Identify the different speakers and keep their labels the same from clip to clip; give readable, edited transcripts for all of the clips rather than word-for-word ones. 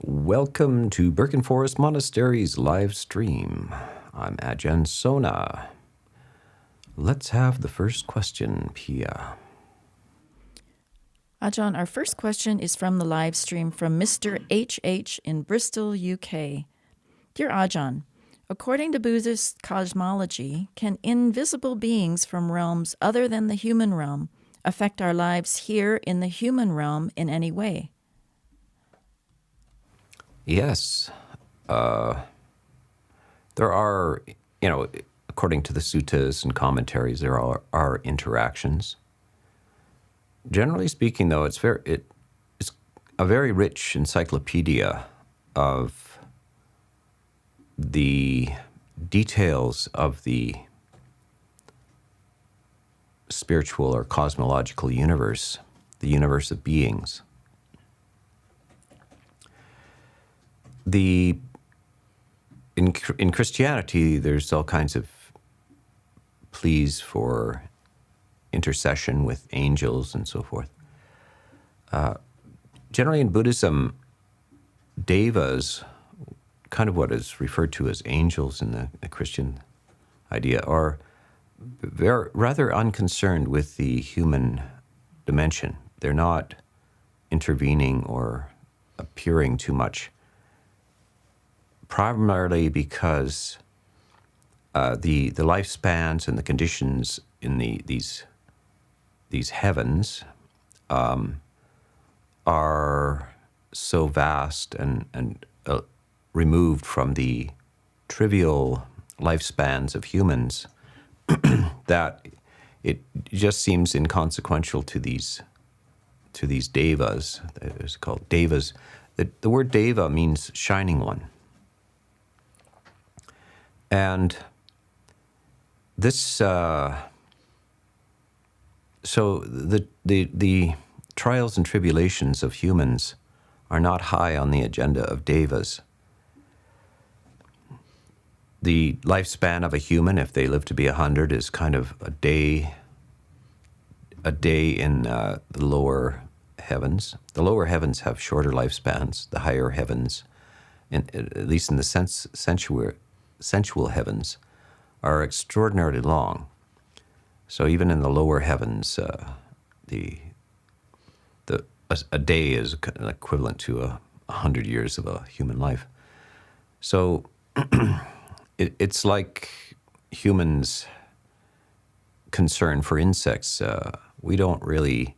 Speaker 1: Welcome to Birken Forest Monastery's live stream. I'm Ajahn Sona. Let's have the first question, Pia.
Speaker 2: Ajahn, our first question is from the live stream from Mr. HH in Bristol, UK. Dear Ajahn, according to Buddhist cosmology, can invisible beings from realms other than the human realm affect our lives here in the human realm in any way?
Speaker 1: Yes. There are, according to the suttas and commentaries, there are interactions. Generally speaking, though, it's a very rich encyclopedia of the details of the spiritual or cosmological universe, the universe of beings. In Christianity, there's all kinds of pleas for intercession with angels and so forth. Generally in Buddhism, devas, kind of what is referred to as angels in the Christian idea, are rather unconcerned with the human dimension. They're not intervening or appearing too much, primarily because the lifespans and the conditions in these heavens are so vast and removed from the trivial lifespans of humans that it just seems inconsequential to these devas. It's called devas. The word deva means shining one. And this, so the trials and tribulations of humans are not high on the agenda of devas. The lifespan of a human, if they live to be 100, is kind of a day in the lower heavens. The lower heavens have shorter lifespans. The higher heavens, at least in the sensual heavens, are extraordinarily long. So even in the lower heavens, a day is equivalent to 100 years of a human life. So it's like humans' concern for insects. We don't really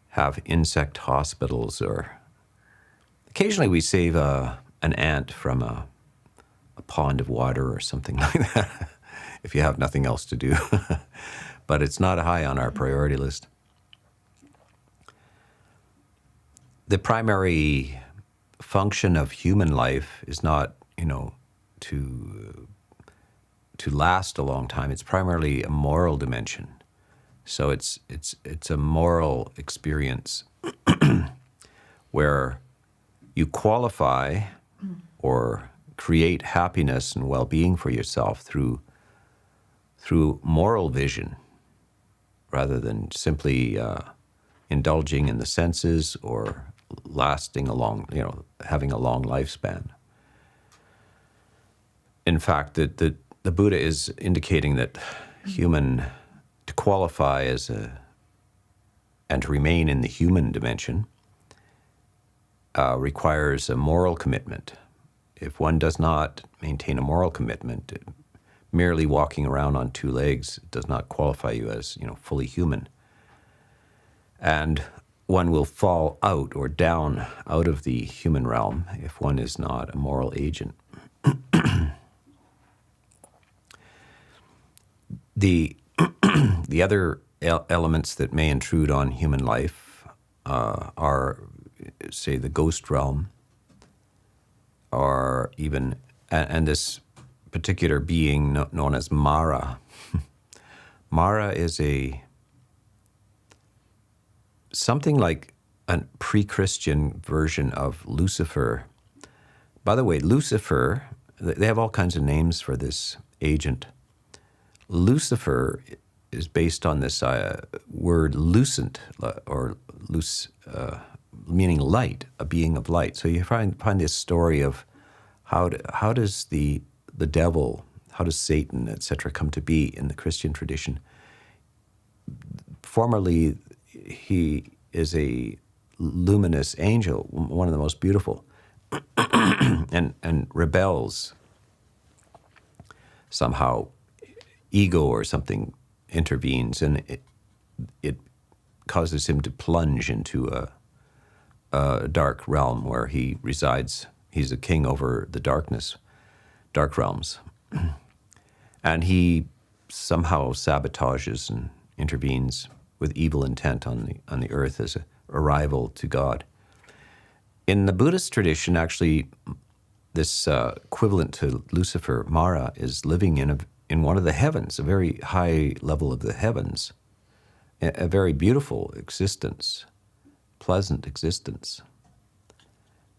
Speaker 1: have insect hospitals, or occasionally we save an ant from a pond of water or something like that, if you have nothing else to do. But it's not high on our priority list. The primary function of human life is not, to last a long time. It's primarily a moral dimension. So it's a moral experience where you qualify or create happiness and well-being for yourself through moral vision, rather than simply indulging in the senses or lasting a long, having a long lifespan. In fact, the Buddha is indicating that to qualify and to remain in the human dimension requires a moral commitment. If one does not maintain a moral commitment, merely walking around on two legs does not qualify you as, fully human. And one will fall out or down out of the human realm if one is not a moral agent. The other elements that may intrude on human life are, say, the ghost realm, or even, and this particular being known as Mara. Mara is something like a pre-Christian version of Lucifer. By the way, Lucifer, they have all kinds of names for this agent. Lucifer is based on this word lucent, or meaning light, a being of light. So you find this story of how does the devil, how does Satan, etc., come to be in the Christian tradition. Formerly, he is a luminous angel, one of the most beautiful, and rebels. Somehow, ego or something intervenes, and it causes him to plunge into a dark realm where he resides. He's a king over the dark realms. And he somehow sabotages and intervenes with evil intent on the earth as a rival to God. In the Buddhist tradition, actually, this equivalent to Lucifer, Mara, is living in one of the heavens, a very high level of the heavens, a very beautiful existence, pleasant existence,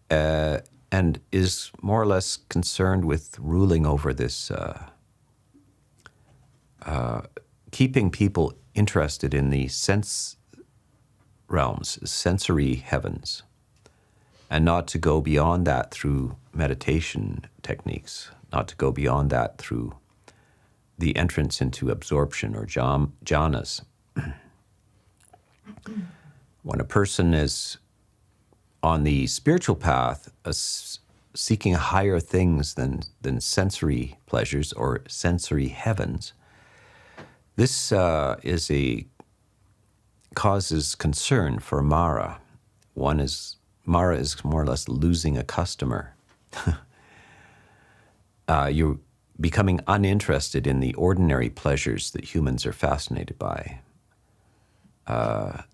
Speaker 1: and is more or less concerned with ruling over this, keeping people interested in the sense realms, sensory heavens, and not to go beyond that through meditation techniques, not to go beyond that through the entrance into absorption or jhanas. When a person is on the spiritual path, seeking higher things than sensory pleasures or sensory heavens, this causes concern for Mara. Mara is more or less losing a customer. You're becoming uninterested in the ordinary pleasures that humans are fascinated by.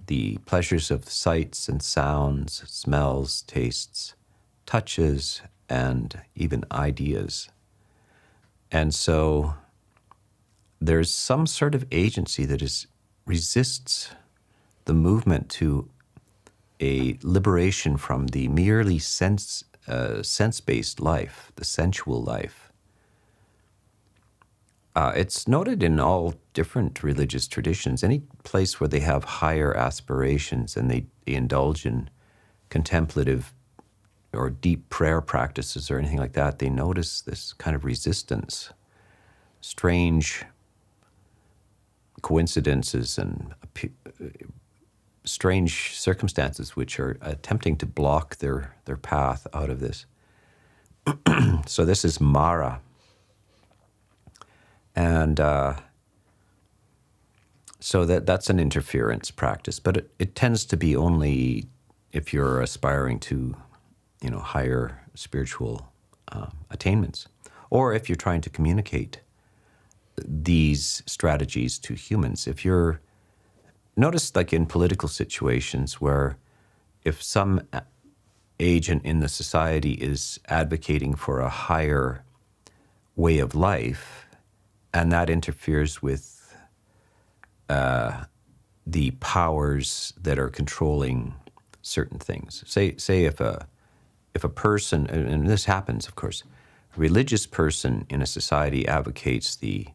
Speaker 1: The pleasures of sights and sounds, smells, tastes, touches, and even ideas. And so there's some sort of agency that resists the movement to a liberation from the merely sense-based life, the sensual life. It's noted in all different religious traditions. Any place where they have higher aspirations and they indulge in contemplative or deep prayer practices or anything like that, they notice this kind of resistance, strange coincidences and strange circumstances which are attempting to block their path out of this. So this is Mara. And so that's an interference practice, but it tends to be only if you're aspiring to, higher spiritual attainments, or if you're trying to communicate these strategies to humans. If you're notice, like in political situations, where if some agent in the society is advocating for a higher way of life, and that interferes with the powers that are controlling certain things. Say if a person, and this happens, of course, a religious person in a society advocates the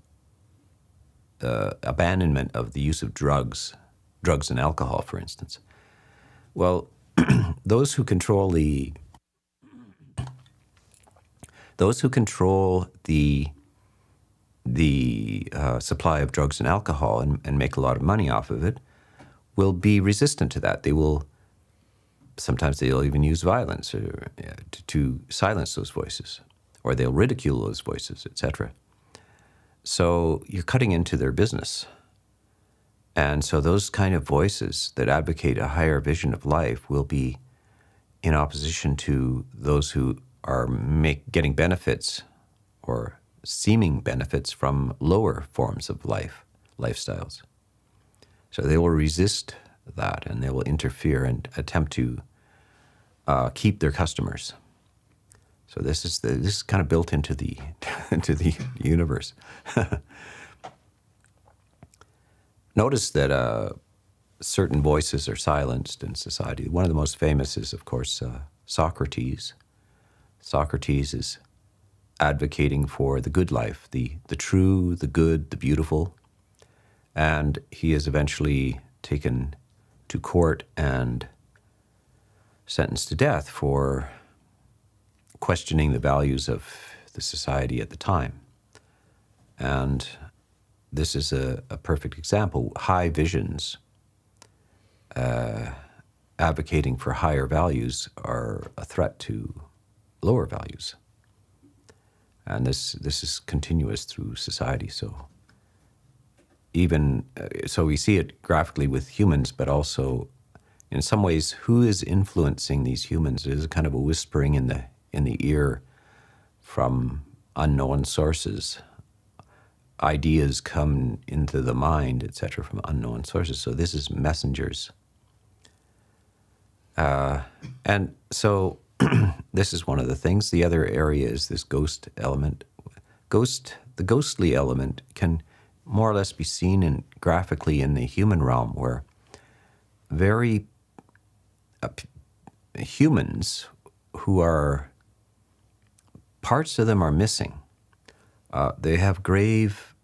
Speaker 1: abandonment of the use of drugs and alcohol, for instance. Well, those who control the supply of drugs and alcohol and make a lot of money off of it will be resistant to that. Sometimes they'll even use violence to silence those voices, or they'll ridicule those voices, etc. So you're cutting into their business. And so those kind of voices that advocate a higher vision of life will be in opposition to those who are getting benefits or seeming benefits from lower forms of lifestyles. So they will resist that, and they will interfere and attempt to keep their customers. So this is kind of built into the into the universe. Notice that certain voices are silenced in society. One of the most famous is, of course, Socrates. Socrates is advocating for the good life, the true, the good, the beautiful. And he is eventually taken to court and sentenced to death for questioning the values of the society at the time. And this is a perfect example. High visions advocating for higher values are a threat to lower values. And this is continuous through society. So so we see it graphically with humans, but also in some ways, who is influencing these humans? It is kind of a whispering in the ear from unknown sources. Ideas come into the mind, etc., from unknown sources. So this is messengers. And so this is one of the things. The other area is this ghost element. The ghostly element can more or less be seen graphically in the human realm, where very humans who are, parts of them are missing. They have grave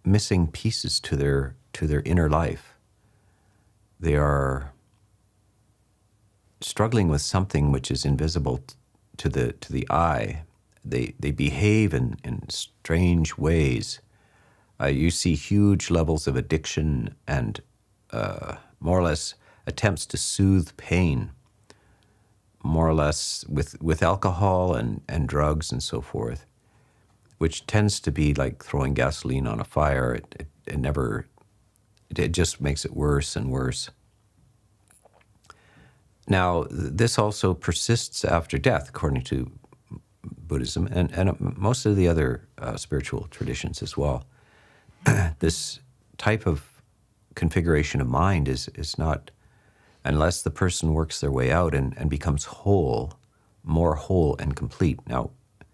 Speaker 1: missing pieces to their inner life. They are struggling with something which is invisible to the eye. They behave in strange ways. You see huge levels of addiction and more or less attempts to soothe pain, more or less with alcohol and drugs and so forth, which tends to be like throwing gasoline on a fire. It just makes it worse and worse. Now, this also persists after death, according to Buddhism and most of the other spiritual traditions as well. This type of configuration of mind is not, unless the person works their way out and becomes whole, more whole and complete. Now,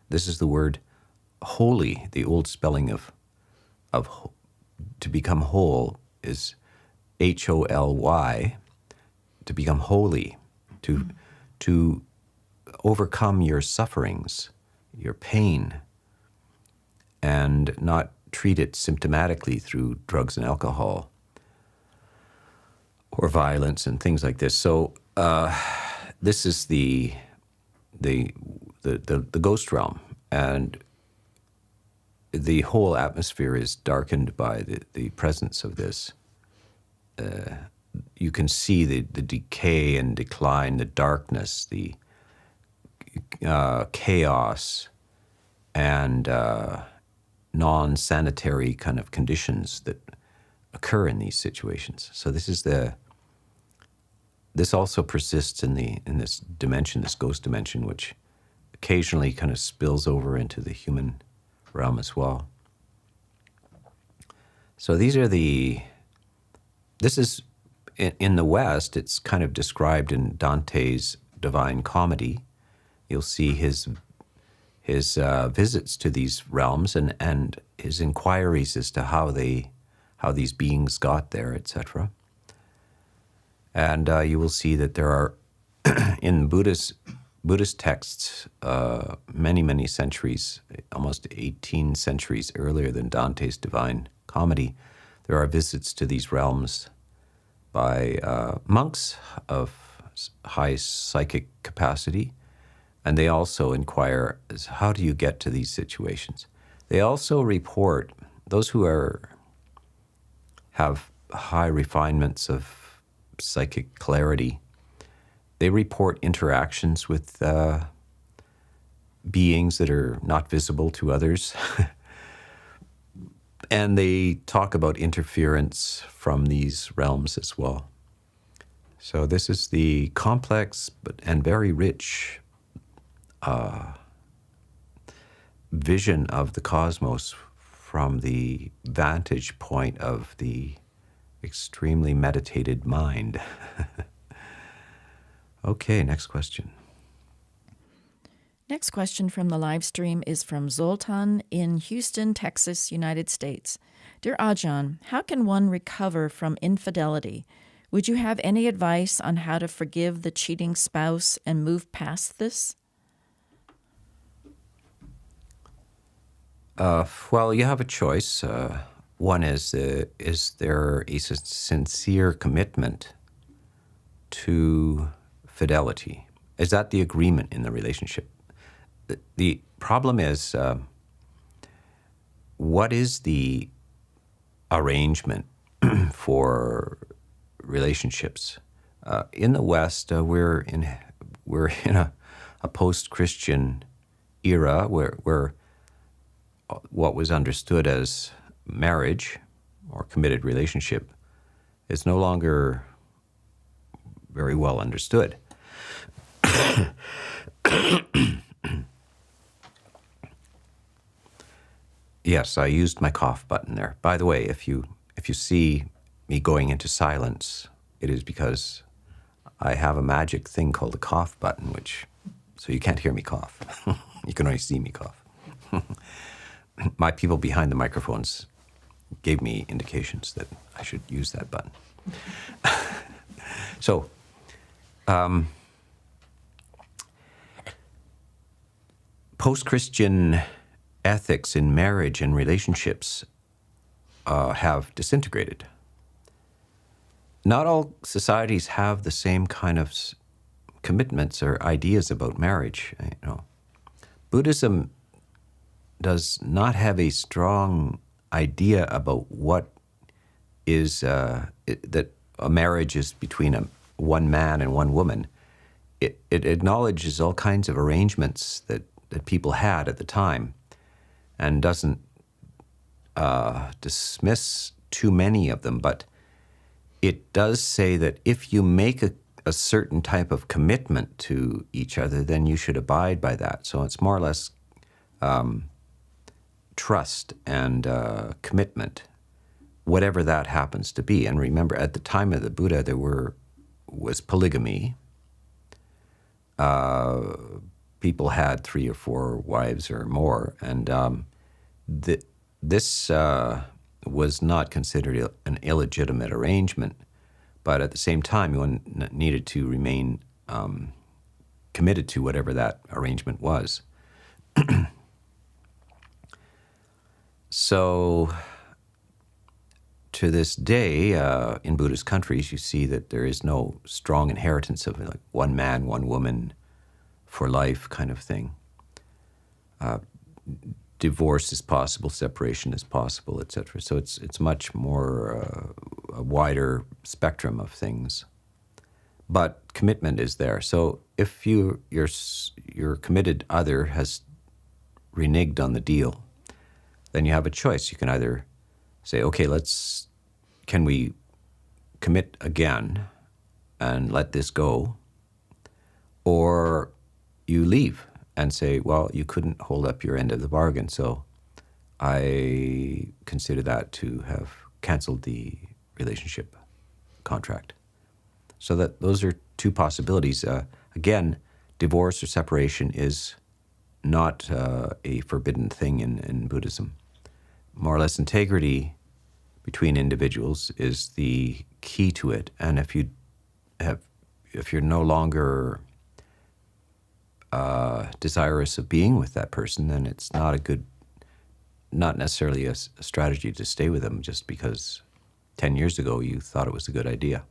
Speaker 1: this is the word holy. The old spelling of to become whole is Holy. To become holy, to overcome your sufferings, your pain, and not treat it symptomatically through drugs and alcohol or violence and things like this. So this is the ghost realm, and the whole atmosphere is darkened by the presence of this. You can see the decay and decline, the darkness, the chaos, and non-sanitary kind of conditions that occur in these situations. So this also persists in this dimension, this ghost dimension, which occasionally kind of spills over into the human realm as well. So this is in the West, it's kind of described in Dante's Divine Comedy. You'll see his visits to these realms and his inquiries as to how these beings got there, etc. And you will see that there are in Buddhist texts many centuries, almost 18 centuries earlier than Dante's Divine Comedy, there are visits to these realms by monks of high psychic capacity, and they also inquire as how do you get to these situations. They also report, those who have high refinements of psychic clarity, they report interactions with beings that are not visible to others. And they talk about interference from these realms as well. So this is the complex and very rich vision of the cosmos from the vantage point of the extremely meditated mind. Okay, next question.
Speaker 2: Next question from the live stream is from Zoltan in Houston, Texas, United States. Dear Ajahn, how can one recover from infidelity? Would you have any advice on how to forgive the cheating spouse and move past this?
Speaker 1: Well, you have a choice. One is there a sincere commitment to fidelity? Is that the agreement in the relationship? The problem is, what is the arrangement for relationships? In the West, we're in a post-Christian era where what was understood as marriage or committed relationship is no longer very well understood. Yes, I used my cough button there. By the way, if you see me going into silence, it is because I have a magic thing called a cough button, so you can't hear me cough. You can only see me cough. My people behind the microphones gave me indications that I should use that button. So, post-Christian ethics in marriage and relationships have disintegrated. Not all societies have the same kind of commitments or ideas about marriage. Buddhism does not have a strong idea about what is that a marriage is between one man and one woman. It acknowledges all kinds of arrangements that people had at the time, and doesn't dismiss too many of them, but it does say that if you make a certain type of commitment to each other, then you should abide by that. So it's more or less trust and commitment, whatever that happens to be. And remember, at the time of the Buddha, there was polygamy. People had 3 or 4 wives or more, and this was not considered an illegitimate arrangement, but at the same time, one needed to remain committed to whatever that arrangement was. So, to this day, in Buddhist countries, you see that there is no strong inheritance of like one man, one woman for life kind of thing. Divorce is possible, separation is possible, etc. So it's much more a wider spectrum of things. But commitment is there. So if your committed other has reneged on the deal, then you have a choice. You can either say, okay, can we commit again and let this go? Or you leave and say, well, you couldn't hold up your end of the bargain, so I consider that to have canceled the relationship contract. So that those are 2 possibilities. Again, divorce or separation is not a forbidden thing in Buddhism. More or less, integrity between individuals is the key to it. And if you're no longer desirous of being with that person, then it's not necessarily a strategy to stay with them just because 10 years ago you thought it was a good idea.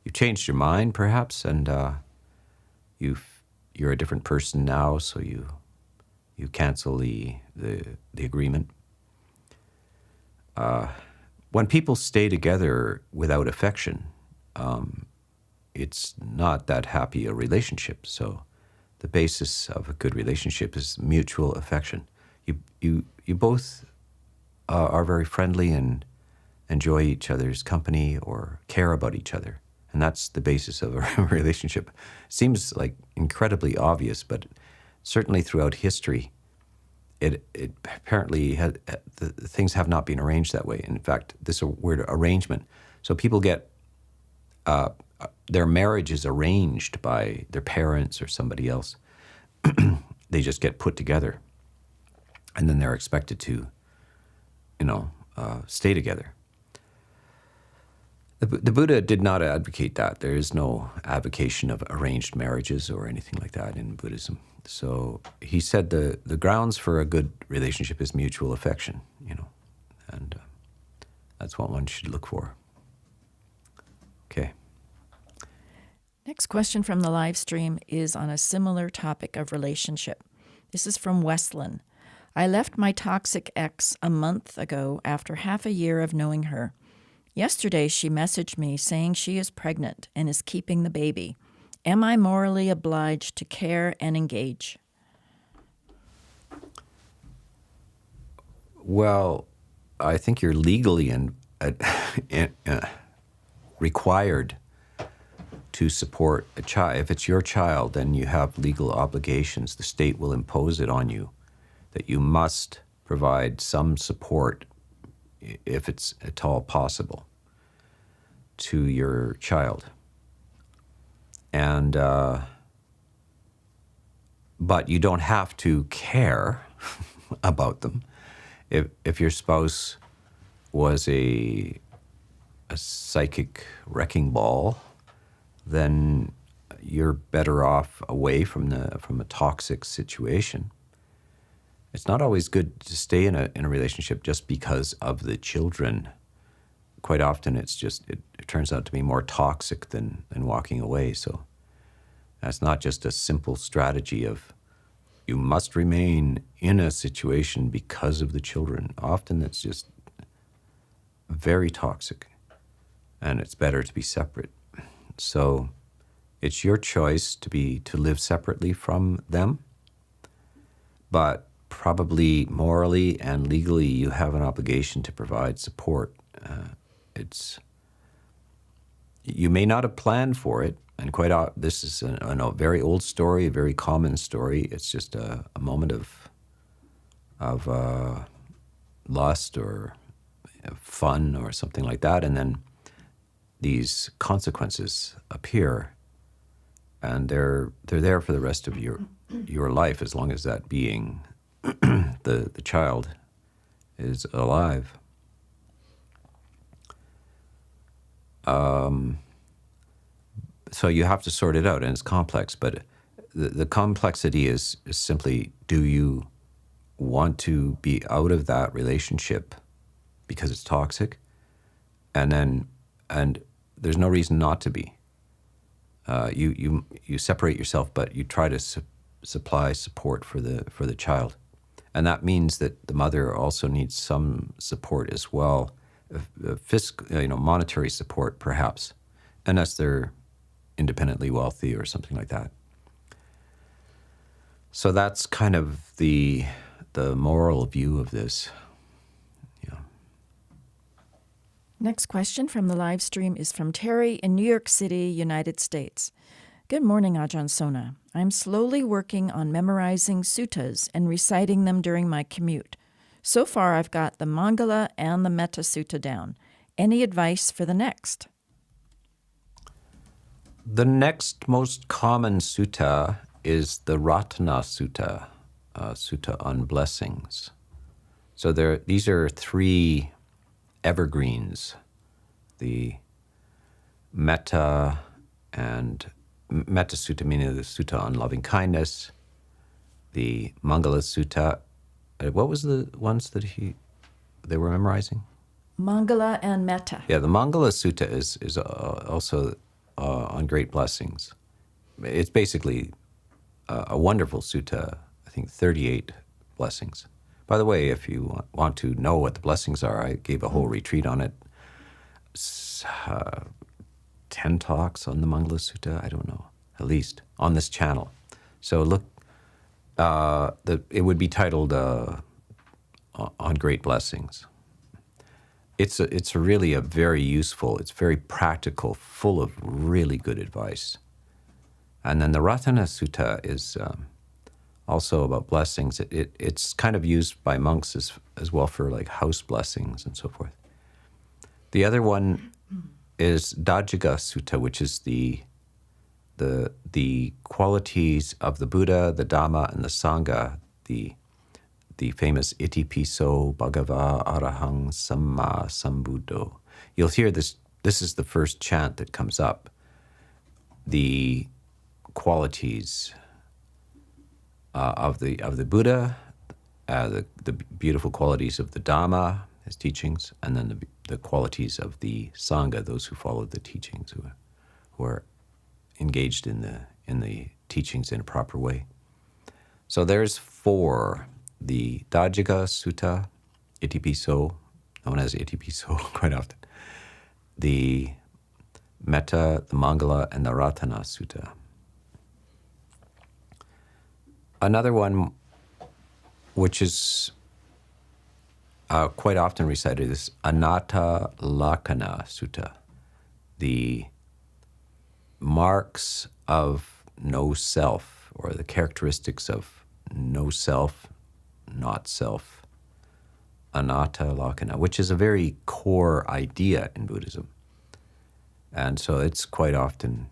Speaker 1: You've changed your mind, perhaps, and you're a different person now, so you cancel the agreement. When people stay together without affection, it's not that happy a relationship. So the basis of a good relationship is mutual affection. You both are very friendly and enjoy each other's company or care about each other. And that's the basis of a relationship. Seems like incredibly obvious, but certainly throughout history, it apparently the things have not been arranged that way. In fact, this word arrangement. So people get their marriage is arranged by their parents or somebody else. They just get put together, and then they're expected to, stay together. The Buddha did not advocate that. There is no advocation of arranged marriages or anything like that in Buddhism. So he said the grounds for a good relationship is mutual affection, and that's what one should look for. Okay.
Speaker 2: Next question from the live stream is on a similar topic of relationship. This is from Westland. I left my toxic ex a month ago after half a year of knowing her. Yesterday, she messaged me saying she is pregnant and is keeping the baby. Am I morally obliged to care and engage?
Speaker 1: Well, I think you're legally required to support a child. If it's your child, then you have legal obligations. The state will impose it on you, that you must provide some support, if it's at all possible, to your child. And but you don't have to care about them. If your spouse was a psychic wrecking ball, then you're better off away from a toxic situation. It's not always good to stay in a relationship just because of the children. Quite often it turns out to be more toxic than walking away. So that's not just a simple strategy of you must remain in a situation because of the children. Often it's just very toxic, and it's better to be separate. So it's your choice to live separately from them, but probably morally and legally you have an obligation to provide support. You may not have planned for it, and this is a very old story, a very common story. It's just a moment of lust or fun or something like that, and then these consequences appear, and they're there for the rest of your life, as long as that being, the child, is alive. So you have to sort it out, and it's complex, but the complexity is simply, do you want to be out of that relationship because it's toxic? And there's no reason not to be. You separate yourself, but you try to supply support for the child. And that means that the mother also needs some support as well, monetary support perhaps, unless they're independently wealthy or something like that. So that's kind of the moral view of this. Yeah.
Speaker 2: Next question from the live stream is from Terry in New York City, United States. Good morning, Ajahn Sona. I'm slowly working on memorizing suttas and reciting them during my commute. So far, I've got the Mangala and the Metta Sutta down. Any advice for the next?
Speaker 1: The next most common sutta is the Ratana Sutta, Sutta on Blessings. So these are three evergreens: the Metta Sutta, meaning the Sutta on loving kindness, the Mangala Sutta. What was the ones that they were memorizing?
Speaker 2: Mangala and Metta.
Speaker 1: Yeah, the Mangala Sutta is also on great blessings. It's basically a wonderful sutta, I think 38 blessings. By the way, if you want to know what the blessings are, I gave a whole retreat on it. 10 talks on the Mangala Sutta, I don't know, at least, on this channel. So look, it would be titled On Great Blessings. It's really a very useful, it's very practical, full of really good advice. And then the Ratana Sutta is also about blessings. It's kind of used by monks as well for like house blessings and so forth. The other one is Dajjaga Sutta, which is the qualities of the Buddha, the Dhamma, and the Sangha, the famous Iti Piso Bhagava Arahang Samma Sambuddho. You'll hear this is the first chant that comes up. The qualities of the Buddha, the beautiful qualities of the Dhamma, his teachings, and then the qualities of the Sangha, those who follow the teachings, who are in engaged in the teachings in a proper way. So there's 4: the Dajjhaga Sutta, Itipiso, known as Itipiso quite often, the Metta, the Mangala, and the Ratana Sutta. Another one, which is quite often recited, is Anatta Lakkhana Sutta, the marks of no self, or the characteristics of no self, not self, Anatta Lakkhana, which is a very core idea in Buddhism. And so it's quite often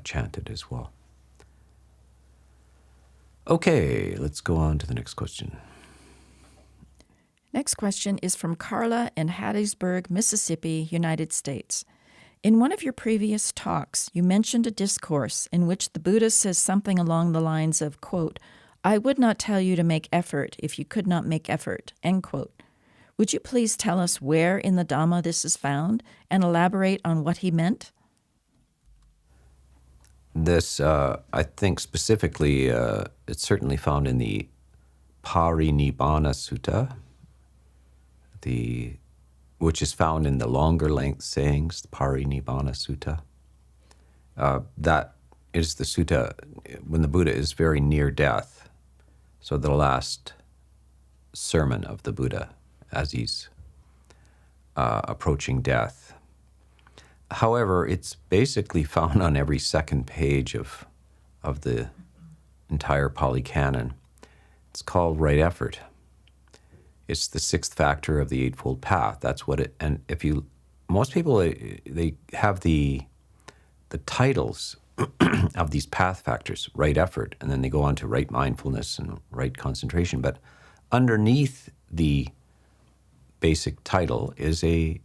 Speaker 1: chanted as well. Okay, let's go on to the next question.
Speaker 2: Next question is from Carla in Hattiesburg, Mississippi, United States. In one of your previous talks, you mentioned a discourse in which the Buddha says something along the lines of, quote, "I would not tell you to make effort if you could not make effort," end quote. Would you please tell us where in the Dhamma this is found and elaborate on what he meant?
Speaker 1: This, I think specifically, it's certainly found in the Parinibbana Sutta, which is found in the longer length sayings, the Parinibbana Sutta. That is the sutta when the Buddha is very near death. So the last sermon of the Buddha as he's approaching death. However, it's basically found on every second page of the entire Pali Canon. It's called right effort. It's the 6th factor of the Eightfold Path. That's what it. And most people they have the titles of these path factors, right effort, and then they go on to right mindfulness and right concentration. But underneath the basic title is a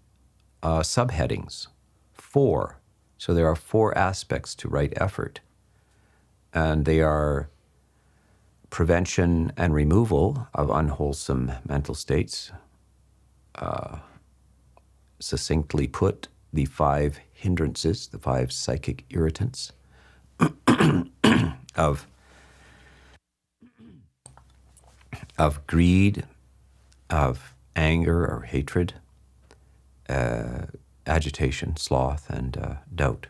Speaker 1: subheadings. 4. So there are 4 aspects to right effort, and they are prevention and removal of unwholesome mental states. Succinctly put, the 5 hindrances, the 5 psychic irritants of greed, of anger or hatred, agitation, sloth, and doubt.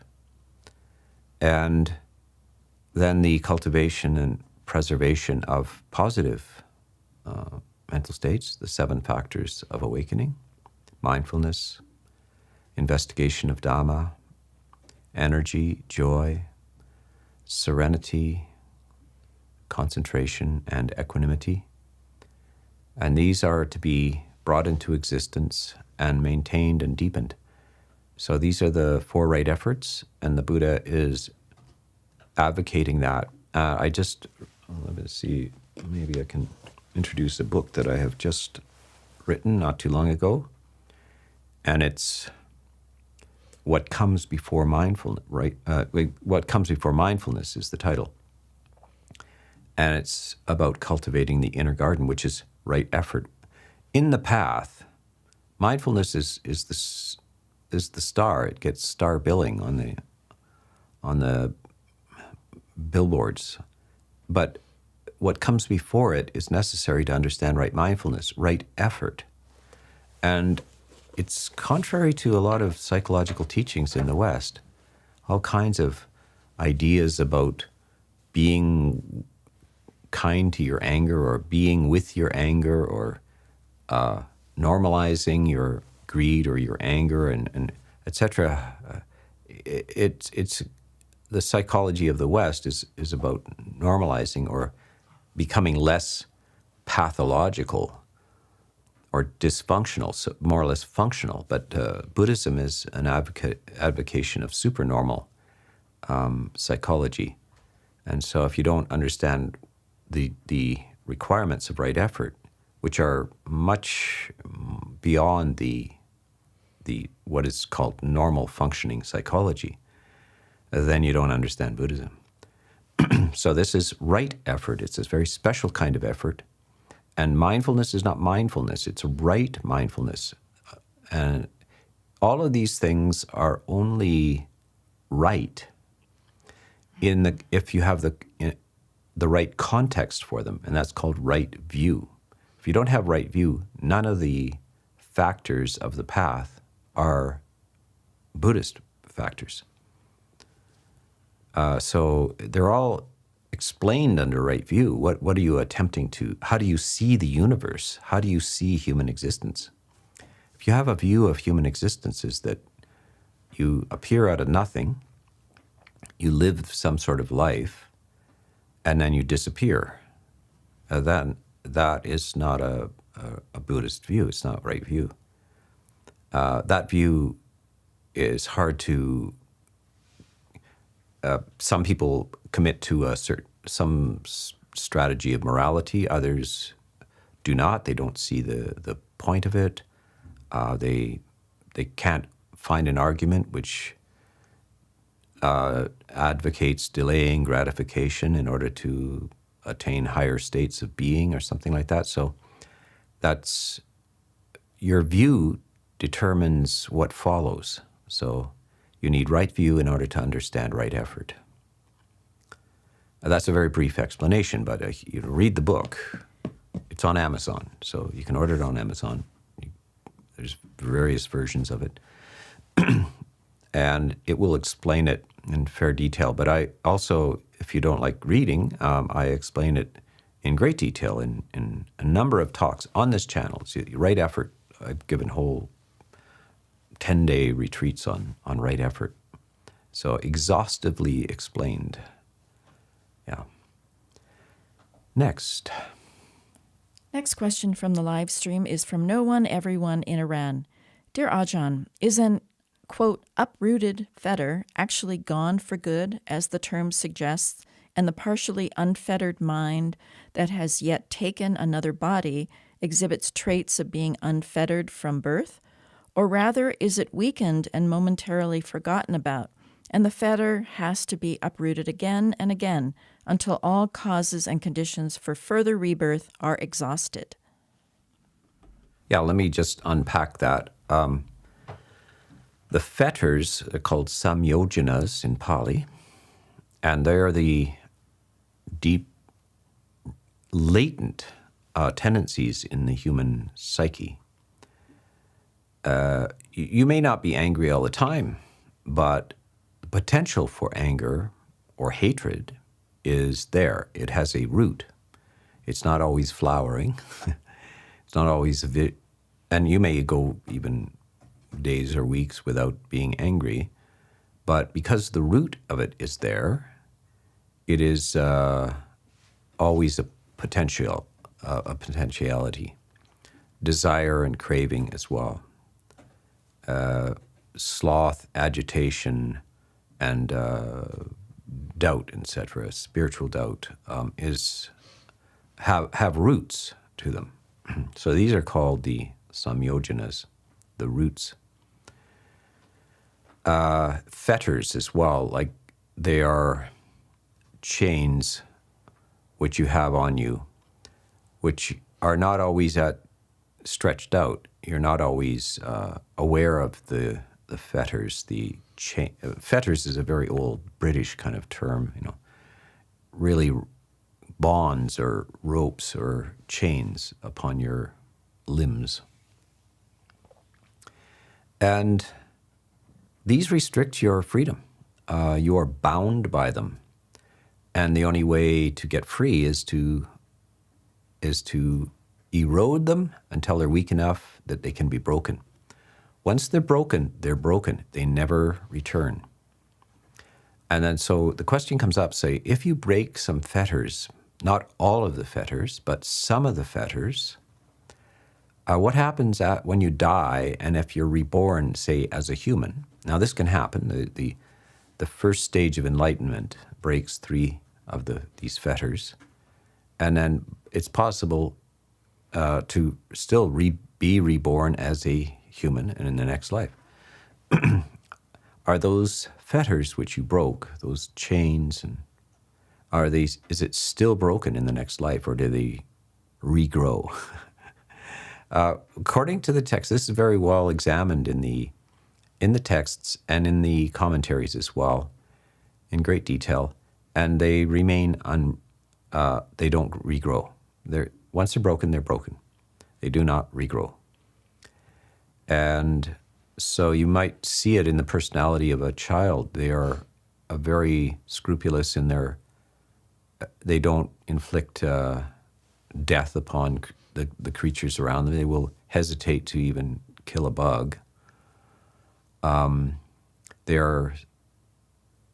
Speaker 1: And then the cultivation and preservation of positive mental states, the 7 factors of awakening: mindfulness, investigation of Dhamma, energy, joy, serenity, concentration, and equanimity. And these are to be brought into existence and maintained and deepened. So these are the 4 right efforts, and the Buddha is advocating that. Let me see, maybe I can introduce a book that I have just written not too long ago, and it's What Comes Before Mindfulness, right? What Comes Before Mindfulness is the title. And it's about cultivating the inner garden, which is right effort. In the path, mindfulness is the star. It gets star billing on the billboards. But what comes before it is necessary to understand right mindfulness, right effort. And it's contrary to a lot of psychological teachings in the West. All kinds of ideas about being kind to your anger, or being with your anger, or normalizing your greed or your anger, and etc. It's the psychology of the West is about normalizing or becoming less pathological or dysfunctional, so more or less functional. But Buddhism is an advocation of supernormal psychology. And so if you don't understand the requirements of right effort, which are much beyond the what is called normal functioning psychology, then you don't understand Buddhism. So this is right effort. It's this very special kind of effort. And mindfulness is not mindfulness. It's right mindfulness. And all of these things are only right if you have the right context for them, and that's called right view. If you don't have right view, none of the factors of the path are Buddhist factors. So they're all explained under right view. What are you attempting to? How do you see the universe? How do you see human existence? If you have a view of human existence is that you appear out of nothing, you live some sort of life, and then you disappear. Then that is not a Buddhist view. It's not right view. That view is hard to. Some people commit to some strategy of morality. Others do not. They don't see the point of it. They can't find an argument which advocates delaying gratification in order to attain higher states of being or something like that. So that's your view determines what follows. So you need right view in order to understand right effort. That's a very brief explanation, but you read the book. It's on Amazon, so you can order it on Amazon. There's various versions of it. And it will explain it in fair detail. But I also, if you don't like reading, I explain it in great detail in a number of talks on this channel. So right effort, I've given whole 10-day retreats on right effort. So exhaustively explained. Yeah. Next
Speaker 2: question from the live stream is from No One Everyone in Iran. Dear Ajahn, is an, quote, uprooted fetter actually gone for good, as the term suggests, and the partially unfettered mind that has yet taken another body exhibits traits of being unfettered from birth? Or rather, is it weakened and momentarily forgotten about, and the fetter has to be uprooted again and again until all causes and conditions for further rebirth are exhausted?
Speaker 1: Yeah, let me just unpack that. The fetters are called samyojanas in Pali, and they are the deep, latent tendencies in the human psyche. You may not be angry all the time, but the potential for anger or hatred is there. It has a root. It's not always flowering. It's not always and you may go even days or weeks without being angry, but because the root of it is there, it is always a potentiality, desire and craving as well. Sloth, agitation, and doubt, etc., spiritual doubt, have roots to them. So these are called the samyojanas, the roots. Fetters as well, like they are chains which you have on you, which are not always stretched out. You're not always aware of the fetters. The fetters is a very old British kind of term, really bonds or ropes or chains upon your limbs. And these restrict your freedom. You are bound by them. And the only way to get free is to erode them until they're weak enough that they can be broken. Once they're broken, they're broken. They never return. And then so the question comes up, say, if you break some fetters, not all of the fetters, but some of the fetters, what happens when you die and if you're reborn, say, as a human? Now, this can happen. The first stage of enlightenment breaks 3 of these fetters. And then it's possible to still be reborn as a human and in the next life. Are those fetters which you broke, those chains, and is it still broken in the next life, or do they regrow? According to the text, this is very well examined in the texts and in the commentaries as well, in great detail. and they remain they don't regrow. Once they're broken, they're broken. They do not regrow. And so you might see it in the personality of a child. They are very scrupulous in they don't inflict death upon the creatures around them. They will hesitate to even kill a bug. They are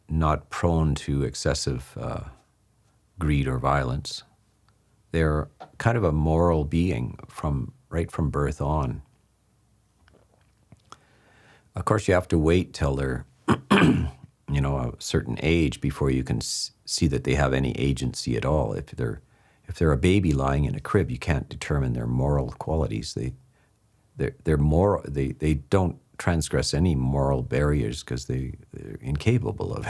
Speaker 1: not prone to excessive greed or violence. They're kind of a moral being right from birth on. Of course, you have to wait till they're, a certain age before you can see that they have any agency at all. If they're a baby lying in a crib, you can't determine their moral qualities. They're moral. They don't transgress any moral barriers because they're incapable of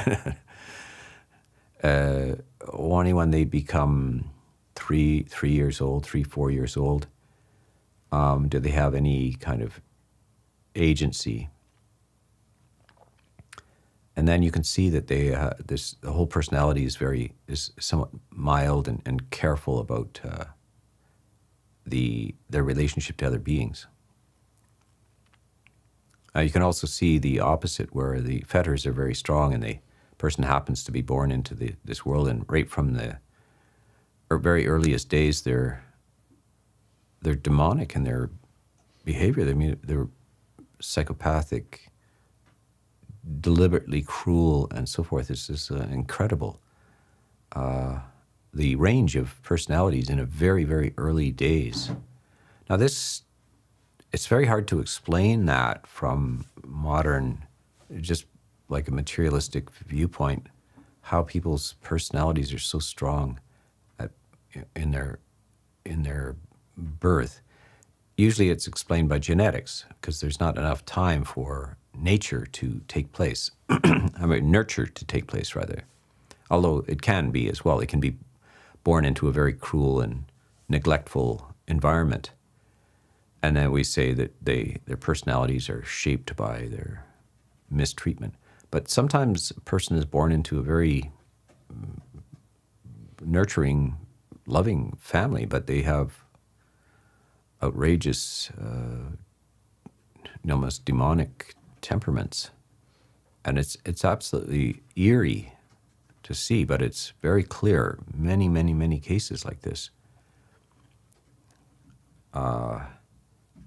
Speaker 1: it. Only when they become 3 years old, 4 years old, do they have any kind of agency. And then you can see that the whole personality is somewhat mild and careful about their relationship to other beings. You can also see the opposite, where the fetters are very strong, and the person happens to be born into this world, and right from the very earliest days, they're demonic in their behavior. They're psychopathic, deliberately cruel, and so forth. It's just incredible. The range of personalities in a very, very early days. Now it's very hard to explain that from modern, just like a materialistic viewpoint, how people's personalities are so strong in their birth. Usually it's explained by genetics, because there's not enough time for nature to take place. Nurture to take place, rather. Although it can be as well. It can be born into a very cruel and neglectful environment. And then we say that their personalities are shaped by their mistreatment. But sometimes a person is born into a very nurturing, loving family, but they have outrageous, almost demonic temperaments. And it's absolutely eerie to see, but it's very clear. Many, many, many cases like this.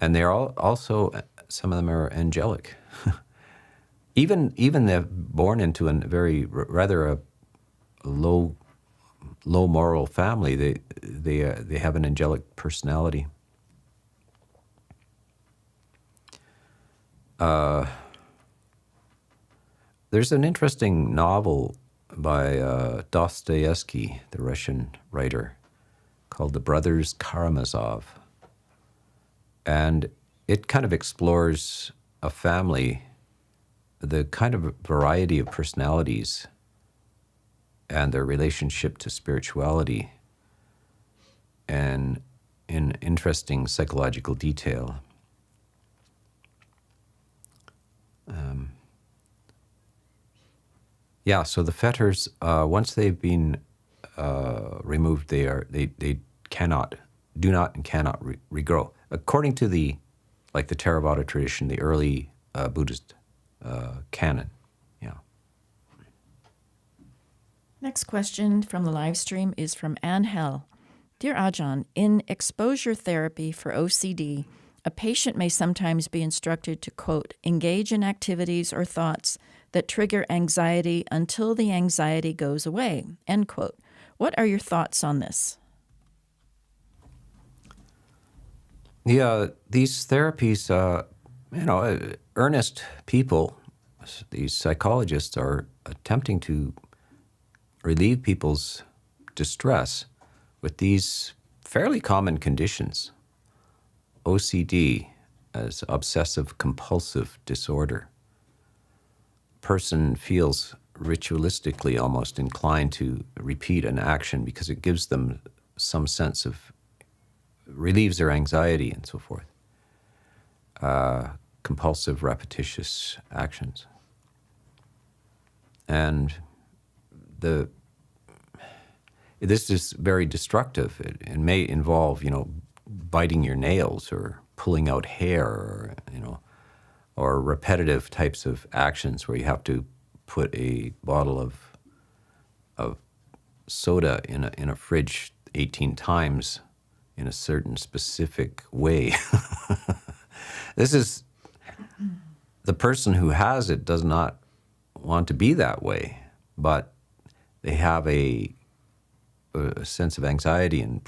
Speaker 1: And they're also, some of them are angelic. even they're born into a very rather a low moral family. They have an angelic personality. There's an interesting novel by Dostoevsky, the Russian writer, called The Brothers Karamazov. And it kind of explores a family, the kind of variety of personalities and their relationship to spirituality, and in interesting psychological detail. So the fetters, once they've been removed, they do not and cannot regrow. According to the Theravada tradition, the early Buddhist canon. Yeah.
Speaker 2: Next question from the live stream is from Angel. Dear Ajahn, in exposure therapy for OCD, a patient may sometimes be instructed to, quote, engage in activities or thoughts that trigger anxiety until the anxiety goes away, end quote. What are your thoughts on this?
Speaker 1: Yeah, these therapies, earnest people, these psychologists are attempting to relieve people's distress with these fairly common conditions. OCD, as obsessive compulsive disorder. Person feels ritualistically almost inclined to repeat an action because it gives them some sense of, relieves their anxiety and so forth. Compulsive, repetitious actions. And the this is very destructive. It may involve, biting your nails or pulling out hair, or repetitive types of actions where you have to put a bottle of soda in a fridge 18 times in a certain specific way. This is, the person who has it does not want to be that way, but they have a sense of anxiety and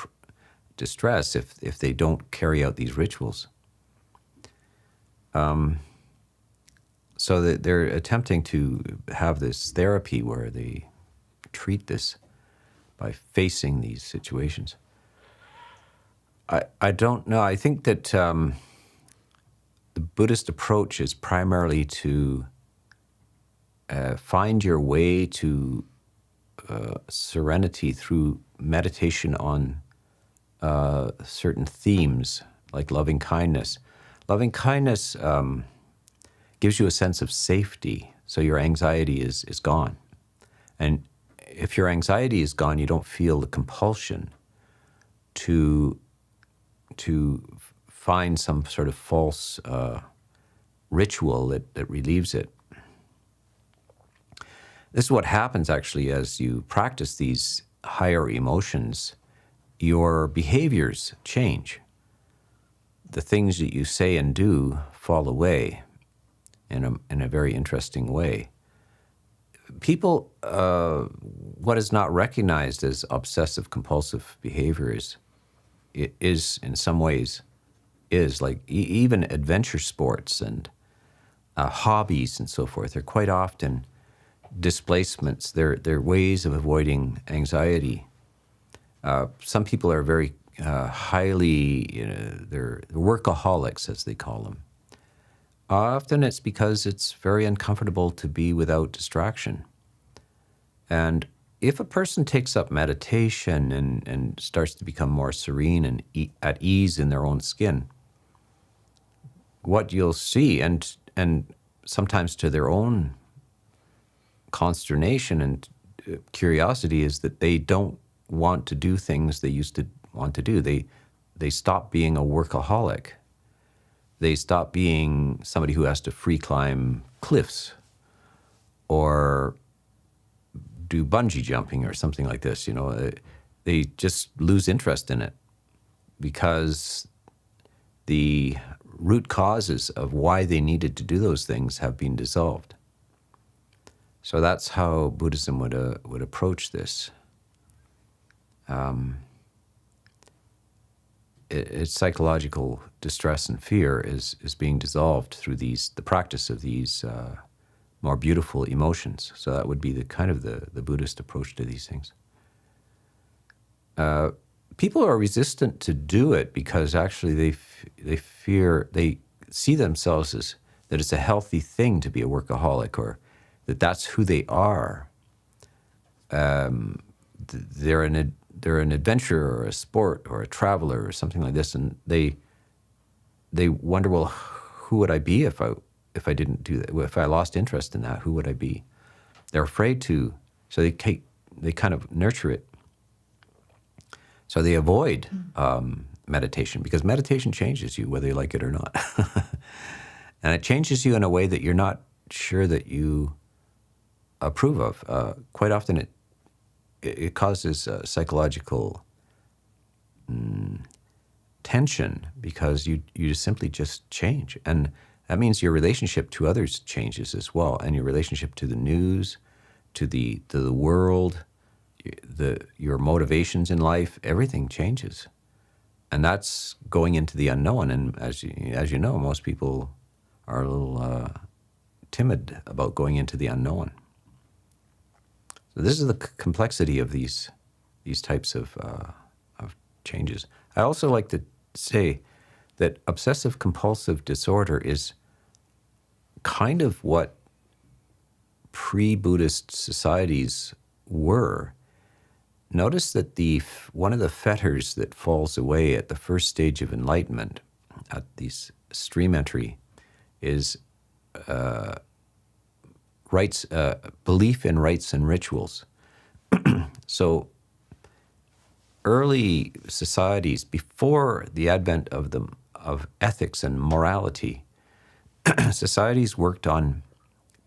Speaker 1: distress if they don't carry out these rituals. So that they're attempting to have this therapy where they treat this by facing these situations. I don't know. I think that the Buddhist approach is primarily to find your way to serenity through meditation on certain themes like loving kindness. Loving kindness gives you a sense of safety, so your anxiety is gone. And if your anxiety is gone, you don't feel the compulsion to find some sort of false ritual that relieves it. This is what happens actually as you practice these higher emotions. Your behaviors change. The things that you say and do fall away in a very interesting way. People, what is not recognized as obsessive compulsive behavior is in some ways like even adventure sports and hobbies and so forth are quite often displacements. They're ways of avoiding anxiety. Some people are very highly, they're workaholics, as they call them. Often it's because it's very uncomfortable to be without distraction. And if a person takes up meditation and starts to become more serene and at ease in their own skin, what you'll see, and sometimes to their own consternation and curiosity, is that they don't want to do things they used to want to do. They stop being a workaholic. They stop being somebody who has to free climb cliffs or do bungee jumping or something like this. They just lose interest in it because the root causes of why they needed to do those things have been dissolved. So that's how Buddhism would approach this. Its psychological distress and fear is being dissolved through the practice of these more beautiful emotions. So that would be the Buddhist approach to these things. People are resistant to do it because actually they see themselves as that it's a healthy thing to be a workaholic, or that's who they are. They're an adventurer or a sport or a traveler or something like this, and they wonder, well, who would I be if I didn't do that? If I lost interest in that, who would I be? They're afraid to, so they kind of nurture it. So they avoid meditation, because meditation changes you whether you like it or not. And it changes you in a way that you're not sure that you approve of. Quite often it causes psychological tension because you simply just change. And that means your relationship to others changes as well, and your relationship to the news, to the world, your motivations in life, everything changes. And that's going into the unknown. And as you know, most people are a little timid about going into the unknown. So this is the complexity of these types of changes. I also like to say that obsessive compulsive disorder is kind of what pre-Buddhist societies were. Notice that one of the fetters that falls away at the first stage of enlightenment, at this stream entry, is belief in rites and rituals. So early societies, before the advent of ethics and morality, societies worked on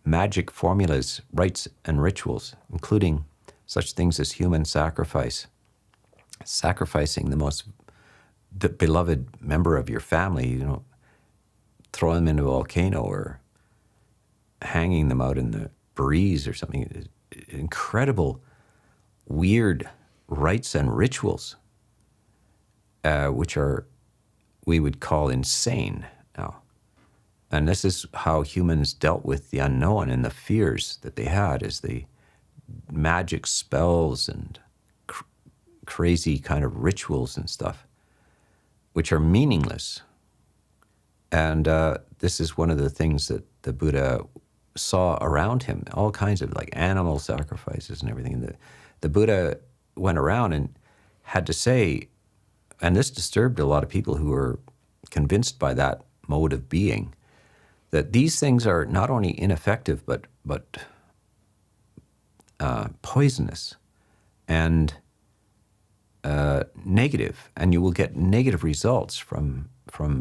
Speaker 1: magic formulas, rites, and rituals, including such things as human sacrifice, sacrificing the beloved member of your family, throw them into a volcano or hanging them out in the breeze or something. Incredible, weird rites and rituals, which we would call insane now. And this is how humans dealt with the unknown and the fears that they had, is the magic spells and crazy kind of rituals and stuff, which are meaningless. And this is one of the things that the Buddha saw around him, all kinds of like animal sacrifices and everything. The Buddha went around and had to say, and this disturbed a lot of people who were convinced by that mode of being, that these things are not only ineffective but poisonous and negative, and you will get negative results from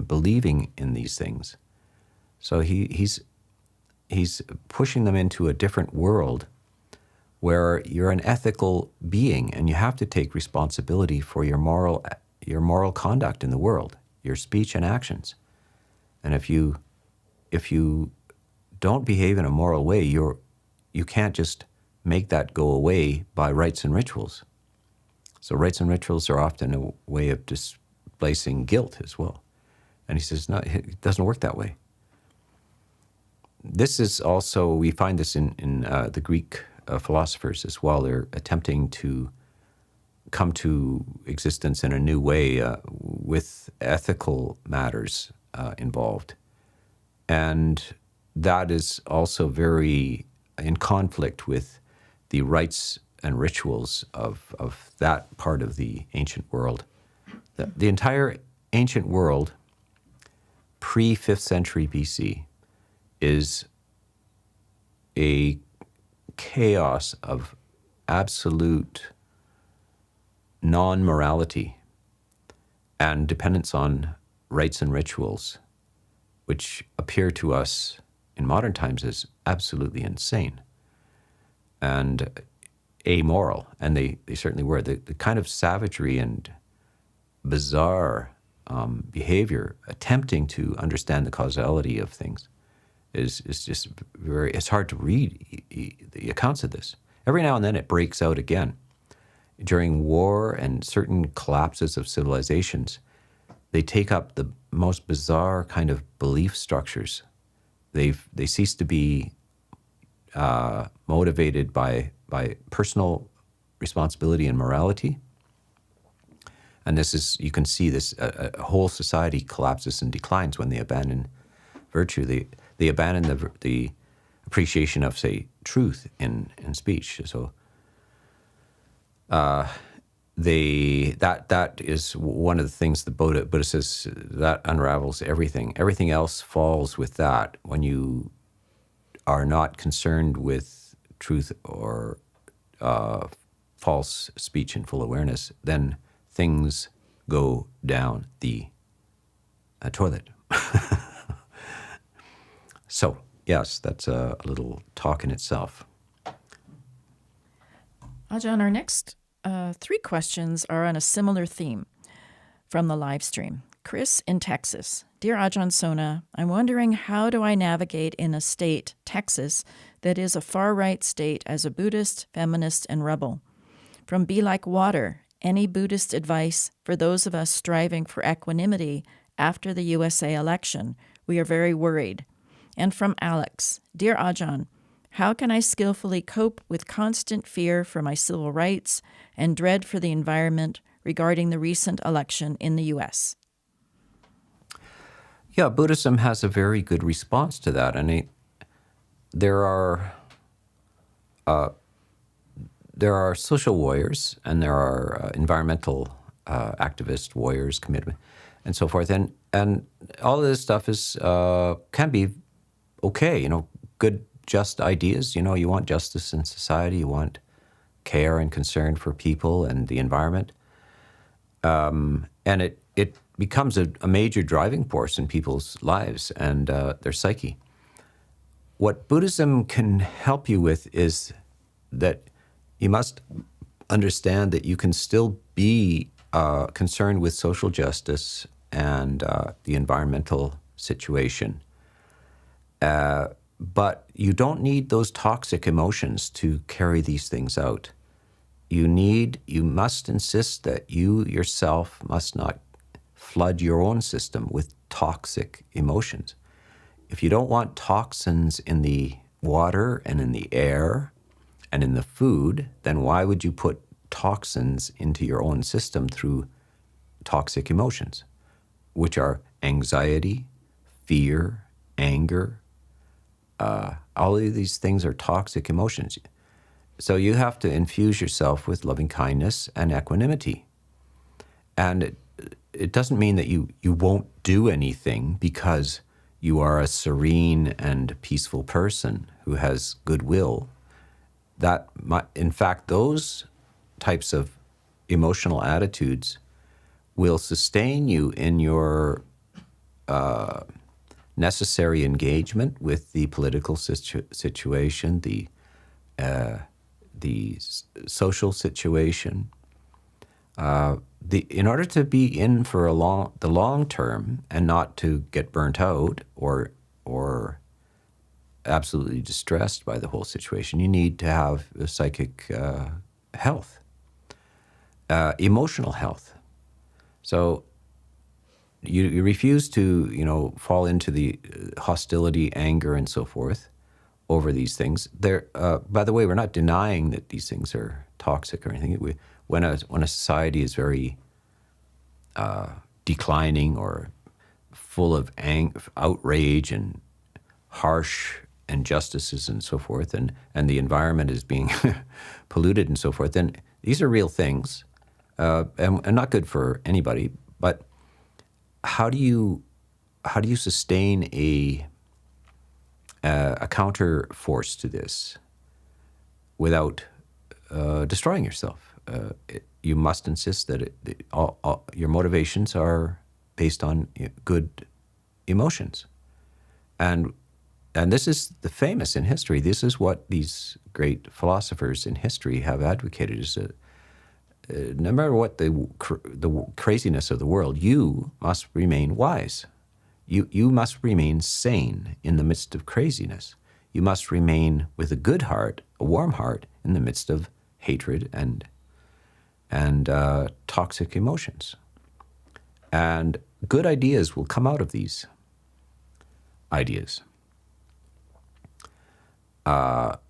Speaker 1: believing in these things. So he's pushing them into a different world where you're an ethical being and you have to take responsibility for your moral conduct in the world, your speech and actions. And if you don't behave in a moral way, you can't just make that go away by rites and rituals. So rites and rituals are often a way of displacing guilt as well. And he says, no, it doesn't work that way. This is also, we find this in the Greek philosophers as well. They're attempting to come to existence in a new way with ethical matters involved. And that is also very in conflict with the rites and rituals of that part of the ancient world. The entire ancient world, pre-5th century BC, is a chaos of absolute non-morality and dependence on rites and rituals, which appear to us in modern times as absolutely insane and amoral. And they certainly were. The kind of savagery and bizarre behavior attempting to understand the causality of things is just very, it's hard to read the accounts of this. Every now and then it breaks out again. During war and certain collapses of civilizations, they take up the most bizarre kind of belief structures. They cease to be motivated by personal responsibility and morality. And this is, you can see this, a whole society collapses and declines when they abandon virtue. They abandon the appreciation of, say, truth in speech. So that is one of the things the Buddha says, that unravels everything. Everything else falls with that. When you are not concerned with truth or false speech in full awareness, then things go down the toilet. So, yes, that's a little talk in itself.
Speaker 2: Ajahn, our next 3 questions are on a similar theme from the live stream. Chris in Texas. Dear Ajahn Sona, I'm wondering, how do I navigate in a state, Texas, that is a far-right state as a Buddhist, feminist, and rebel? From Be Like Water, any Buddhist advice for those of us striving for equanimity after the USA election? We are very worried. And from Alex, Dear Ajahn, how can I skillfully cope with constant fear for my civil rights and dread for the environment regarding the recent election in the U.S.?
Speaker 1: Yeah, Buddhism has a very good response to that. And there are social warriors, and there are environmental activist warriors, commitment, and so forth. And all of this stuff is can be okay, good, just ideas. You want justice in society, you want care and concern for people and the environment. And it becomes a major driving force in people's lives and their psyche. What Buddhism can help you with is that you must understand that you can still be concerned with social justice and the environmental situation. But you don't need those toxic emotions to carry these things out. You must insist that you yourself must not flood your own system with toxic emotions. If you don't want toxins in the water and in the air and in the food, then why would you put toxins into your own system through toxic emotions, which are anxiety, fear, anger? All of these things are toxic emotions. So you have to infuse yourself with loving kindness and equanimity. And it doesn't mean that you won't do anything because you are a serene and peaceful person who has goodwill. In fact, those types of emotional attitudes will sustain you in your necessary engagement with the political situation, the social situation. In order to be in for the long term and not to get burnt out or absolutely distressed by the whole situation, you need to have a psychic health, emotional health. So you refuse to fall into the hostility, anger, and so forth over these things. By the way, we're not denying that these things are toxic or anything. When a society is very declining or full of outrage and harsh injustices and so forth, and the environment is being polluted and so forth, then these are real things and not good for anybody. But how do you sustain a counter force to this without destroying yourself? You must insist that your motivations are based on good emotions, and this is the famous in history. This is what these great philosophers in history have advocated: is that no matter what the craziness of the world, you must remain wise. You must remain sane in the midst of craziness. You must remain with a good heart, a warm heart, in the midst of hatred and toxic emotions. And good ideas will come out of these ideas. Out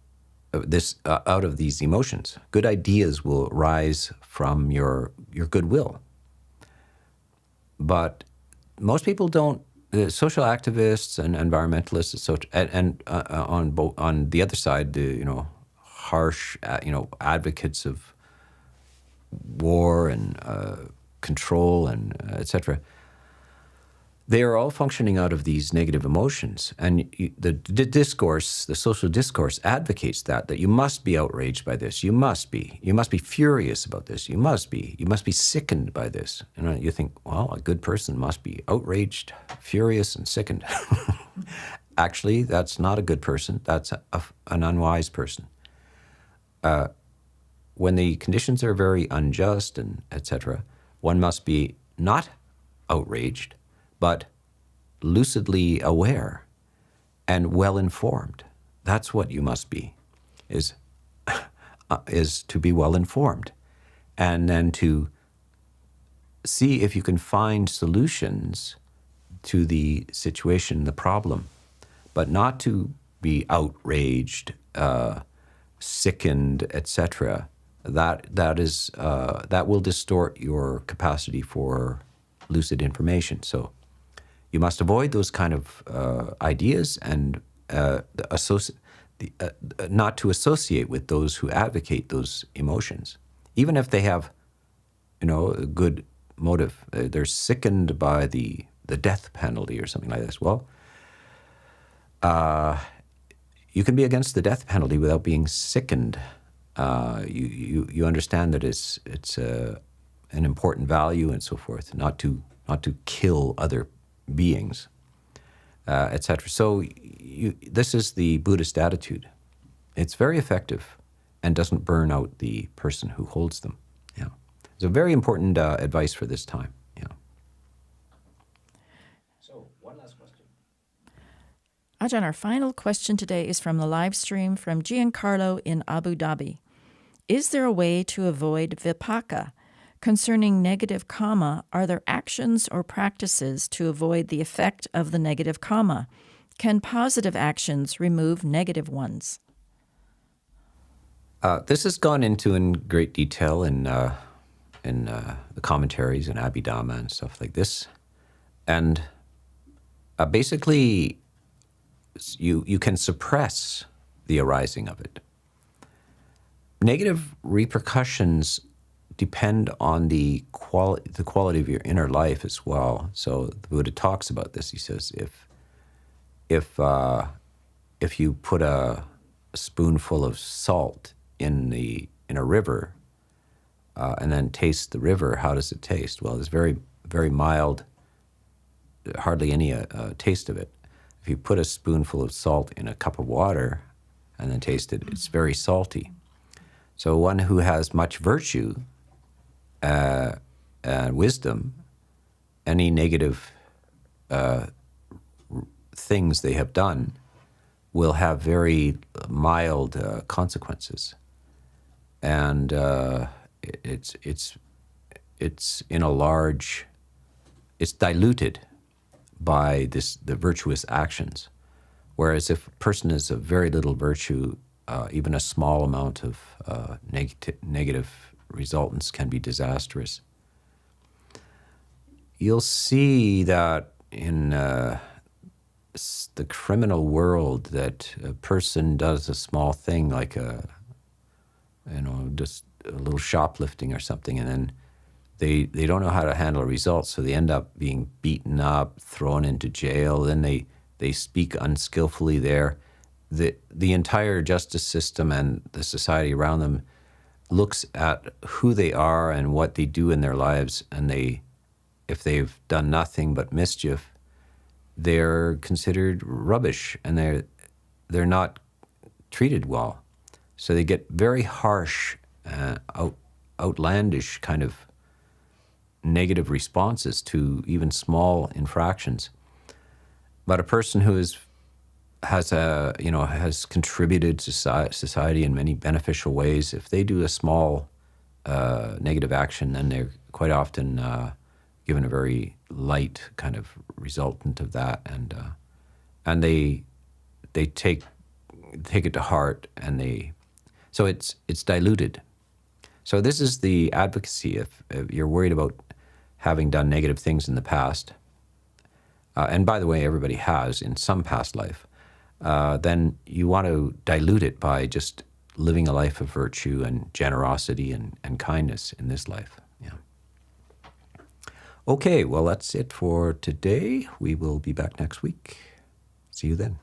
Speaker 1: of these emotions. Good ideas will rise from your goodwill. But most people don't. Social activists and environmentalists, on the other side, the harsh, advocates of war and control and etc. They are all functioning out of these negative emotions, and the discourse, the social discourse, advocates that you must be outraged by this. You must be furious about this. You must be sickened by this. And you think, well, a good person must be outraged, furious, and sickened. Actually, that's not a good person. That's an unwise person. When the conditions are very unjust and etc., one must be not outraged, but lucidly aware and well-informed. That's what you must be, is to be well-informed. And then to see if you can find solutions to the situation, the problem, but not to be outraged, sickened, etc. That will distort your capacity for lucid information. So you must avoid those kind of ideas and not to associate with those who advocate those emotions, even if they have, a good motive. They're sickened by the death penalty or something like this. Well, you can be against the death penalty without being sickened. You understand that it's an important value and so forth, not to kill other beings, etc. So this is the Buddhist attitude. It's very effective and doesn't burn out the person who holds them. Yeah, it's a very important advice for this time. Yeah. So one last question.
Speaker 2: Ajahn, our final question today is from the live stream from Giancarlo in Abu Dhabi. Is there a way to avoid vipaka? Concerning negative karma, are there actions or practices to avoid the effect of the negative karma? Can positive actions remove negative ones?
Speaker 1: This has gone into in great detail in the commentaries and Abhidhamma and stuff like this. And basically, you can suppress the arising of it. Negative repercussions depend on the quality of your inner life as well. So the Buddha talks about this. He says, if you put a spoonful of salt in a river and then taste the river, how does it taste? Well, it's very, very mild, hardly any taste of it. If you put a spoonful of salt in a cup of water and then taste it, it's very salty. So one who has much virtue and wisdom, any negative things they have done will have very mild consequences. And it's in a large, it's diluted by the virtuous actions. Whereas if a person is of very little virtue, even a small amount of negative resultants can be disastrous. You'll see that in the criminal world that a person does a small thing like just a little shoplifting or something, and then they don't know how to handle results, so they end up being beaten up, thrown into jail, then they speak unskillfully there. The entire justice system and the society around them looks at who they are and what they do in their lives, and if they've done nothing but mischief, they're considered rubbish, and they're not treated well. So they get very harsh, outlandish kind of negative responses to even small infractions. But a person who has contributed to society in many beneficial ways, if they do a small negative action, then they're quite often given a very light kind of resultant of that, and they take it to heart, and so it's diluted. So this is the advocacy. If you're worried about having done negative things in the past, and by the way, everybody has in some past life, then you want to dilute it by just living a life of virtue and generosity and kindness in this life. Yeah. Okay, well, that's it for today. We will be back next week. See you then.